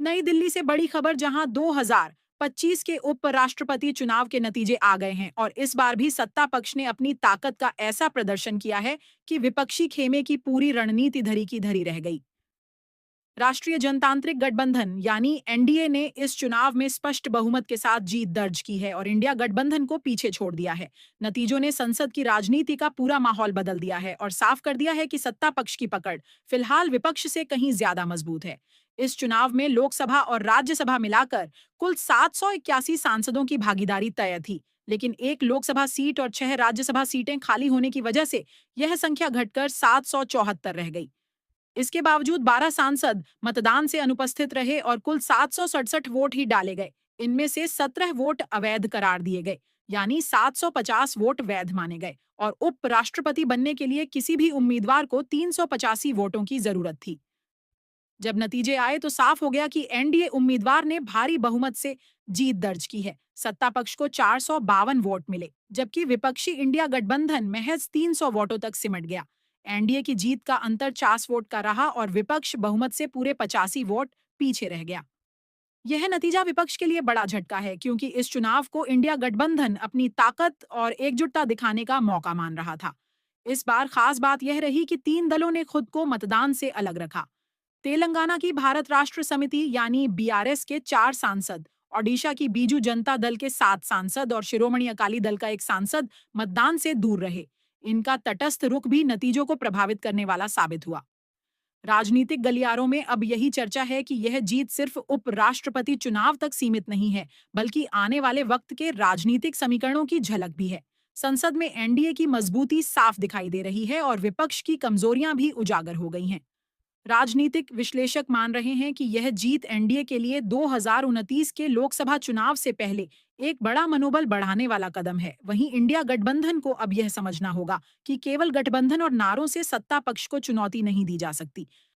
नई दिल्ली से बड़ी खबर जहां 2025 के उपराष्ट्रपति चुनाव के नतीजे आ गए हैं और इस बार भी सत्ता पक्ष ने अपनी ताकत का ऐसा प्रदर्शन किया है कि विपक्षी खेमे की पूरी रणनीति धरी की धरी रह गई। राष्ट्रीय जनतांत्रिक गठबंधन यानी एनडीए ने इस चुनाव में स्पष्ट बहुमत के साथ जीत दर्ज की है और इंडिया गठबंधन को पीछे छोड़ दिया है। नतीजों ने संसद की राजनीति का पूरा माहौल बदल दिया है और साफ कर दिया है कि सत्ता पक्ष की पकड़ फिलहाल विपक्ष से कहीं ज्यादा मजबूत है। इस चुनाव में लोकसभा और राज्यसभा मिलाकर कुल 781 सांसदों की भागीदारी तय थी, लेकिन एक लोकसभा सीट और 6 राज्यसभा सीटें खाली होने की वजह से यह संख्या घटकर 774 रह गई। इसके बावजूद 12 सांसद मतदान से अनुपस्थित रहे और कुल 767 वोट ही डाले गए। इनमें से 17 वोट अवैध करार दिए गए, यानी 750 वोट वैध माने गए और उपराष्ट्रपति बनने के लिए किसी भी उम्मीदवार को 385 वोटों की जरूरत थी। जब नतीजे आए तो साफ हो गया कि एनडीए उम्मीदवार ने भारी बहुमत से जीत दर्ज की है। सत्ता पक्ष को 452 वोट मिले, जबकि विपक्षी इंडिया गठबंधन महज 300 वोटों तक सिमट गया। एनडीए की जीत का अंतर 50 वोट का रहा और विपक्ष बहुमत से पूरे 85 वोट पीछे रह गया। यह नतीजा विपक्ष के लिए बड़ा झटका है, क्योंकि इस चुनाव को इंडिया गठबंधन अपनी ताकत और एकजुटता दिखाने का मौका मान रहा था। इस बार खास बात यह रही कि तीन दलों ने खुद को मतदान से अलग रखा। तेलंगाना की भारत राष्ट्र समिति यानी बीआरएस के 4 सांसद, ओडिशा की बीजू जनता दल के 7 सांसद और शिरोमणि अकाली दल का एक सांसद मतदान से दूर रहे। इनका तटस्थ रुख भी नतीजों को प्रभावित करने वाला साबित हुआ। राजनीतिक गलियारों में अब यही चर्चा है कि यह जीत सिर्फ उपराष्ट्रपति चुनाव तक सीमित नहीं है, बल्कि आने वाले वक्त के राजनीतिक समीकरणों की झलक भी है। संसद में एनडीए की मजबूती साफ दिखाई दे रही है और विपक्ष की कमजोरियां भी उजागर हो गई हैं। राजनीतिक विश्लेषक मान रहे हैं कि यह जीत एनडीए के लिए 2029 के लोकसभा चुनाव से पहले एक बड़ा मनोबल बढ़ाने वाला कदम है। वहीं इंडिया गठबंधन को अब यह समझना होगा कि केवल गठबंधन और नारों से सत्ता पक्ष को चुनौती नहीं दी जा सकती।